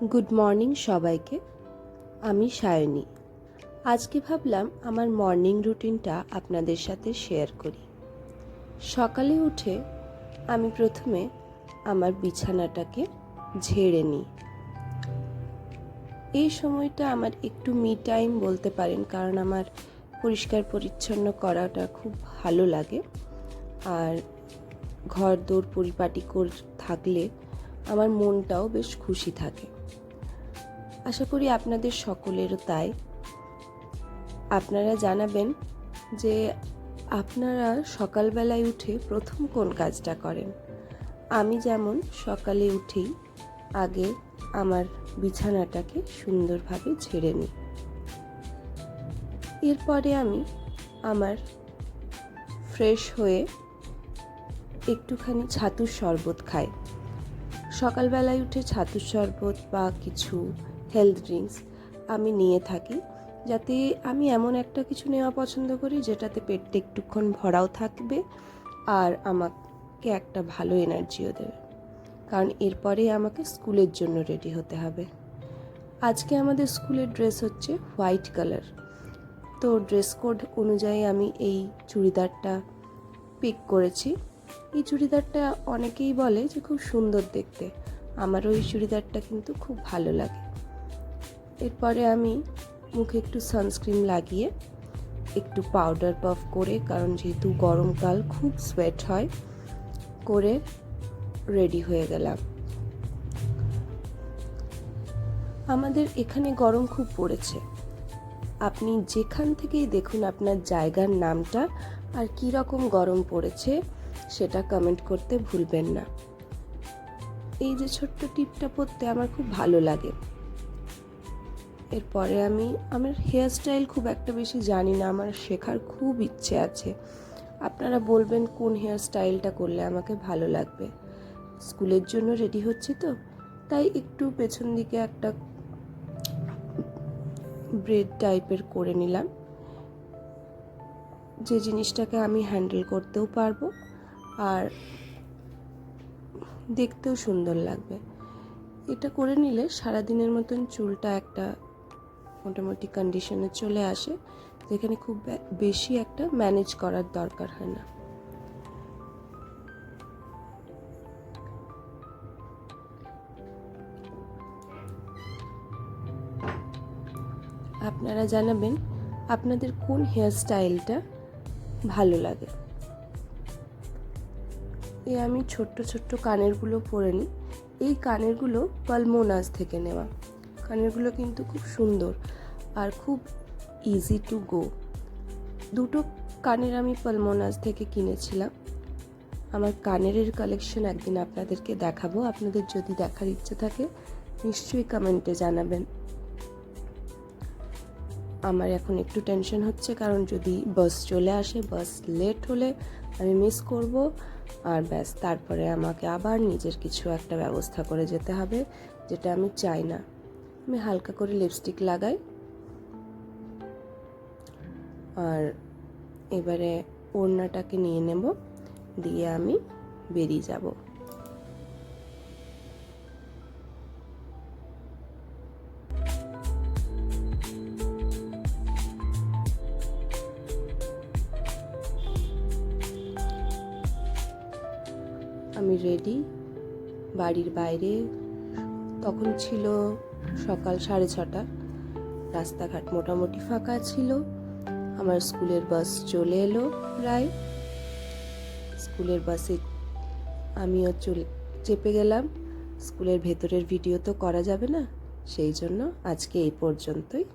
Good morning সবাইকে। আমি সায়নী। আজকে ভাবলাম আমার মর্নিং রুটিনটা আপনাদের সাথে শেয়ার করি। সকালে উঠে আমি প্রথমে আমার বিছানাটাকে ঝেড়ে নিই। এই সময়টা আমার একটু মি টাইম বলতে পারেন, কারণ আমার পরিষ্কার পরিচ্ছন্ন করাটা খুব ভালো লাগে। আর ঘর দোর পরিপাটি থাকলে আমার মনটাও বেশ খুশি থাকে। আশা করি আপনাদের সকলেরও তাই। আপনারা জানাবেন যে আপনারা সকালবেলায় উঠে প্রথম কোন কাজটা করেন। আমি যেমন সকালে উঠেই আগে আমার বিছানাটাকে সুন্দরভাবে ঝেড়ে নিই। এরপরে আমি আমার ফ্রেশ হয়ে একটুখানি ছাতুর শরবত খাই। সকালবেলায় উঠে ছাতুর শরবত বা কিছু হেলথ ড্রিঙ্কস আমি নিয়ে থাকি, যাতে আমি এমন একটা কিছু নেওয়া পছন্দ করি যেটাতে পেটটা একটুক্ষণ ভরাও থাকবে আর আমাকে একটা ভালো এনার্জিও দেবে, কারণ এরপরে আমাকে স্কুলের জন্য রেডি হতে হবে। আজকে আমাদের স্কুলের ড্রেস হচ্ছে হোয়াইট কালার, তো ড্রেস কোড অনুযায়ী আমি এই চুড়িদারটা পিক করেছি। এই চুড়িদারটা অনেকেই বলে যে খুব সুন্দর দেখতে, আমারও এই চুড়িদারটা কিন্তু খুব ভালো লাগে। এরপরে আমি মুখে একটু সানস্ক্রিন লাগিয়ে একটু পাউডার পাফ করে, কারণ যেহেতু গরমকাল খুব সোয়েট হয়, করে রেডি হয়ে গেলাম। আমাদের এখানে গরম খুব পড়েছে। আপনি যেখান থেকেই দেখুন আপনার জায়গার নামটা আর কী রকম গরম পড়েছে সেটা কমেন্ট করতে ভুলবেন না। এই যে ছোট্ট টিপটা পরতে আমার খুব ভালো লাগে। এরপরে আমি আমার হেয়ার স্টাইল খুব একটা বেশি জানি না, আমার শেখার খুব ইচ্ছে আছে। আপনারা বলবেন কোন হেয়ার স্টাইলটা করলে আমাকে ভালো লাগবে। স্কুলের জন্য রেডি হচ্ছে তো, তাই একটু পেছন দিকে একটা ব্রেড টাইপের করে নিলাম, যে জিনিসটাকে আমি হ্যান্ডেল করতেও পারবো আর দেখতেও সুন্দর লাগবে। এটা করে নিলে সারাদিনের মতন চুলটা একটা মোটামুটি কন্ডিশনে চলে আসে, যেখানে খুব বেশি একটা ম্যানেজ করার দরকার হয় না। আপনারা জানাবেন আপনাদের কোন হেয়ার স্টাইলটা ভালো লাগে। আমি ছোট্ট ছোট্ট কানেরগুলো পরে নিই। এই কানেরগুলো পালমোনাস থেকে নেওয়া। কানেরগুলো কিন্তু খুব সুন্দর আর খুব ইজি টু গো। দুটো কানের আমি পালমোনাস থেকে কিনেছিলাম। আমার কানের কালেকশন একদিন আপনাদেরকে দেখাবো। আপনাদের যদি দেখার ইচ্ছে থাকে নিশ্চয়ই কমেন্টে জানাবেন। আমার এখন একটু টেনশন হচ্ছে, কারণ যদি বাস চলে আসে, বাস লেট হলে আমি মিস করব, আর ব্যাস তারপরে আমাকে আবার নিজের কিছু একটা ব্যবস্থা করে যেতে হবে, যেটা আমি চাই না। আমি হালকা করে লিপস্টিক লাগাই আর এবারে ওড়নাটাকে নিয়ে নেব, দিয়ে আমি বেরিয়ে যাব। আমি রেডি। বাড়ির বাইরে তখন ছিল সকাল 6:30। রাস্তাঘাট মোটামুটি ফাঁকা ছিল। আমার স্কুলের বাস চলে এলো প্রায়। স্কুলের বাসে আমিও চেপে গেলাম। স্কুলের ভেতরের ভিডিও তো করা যাবে না, সেই জন্য আজকে এই পর্যন্তই।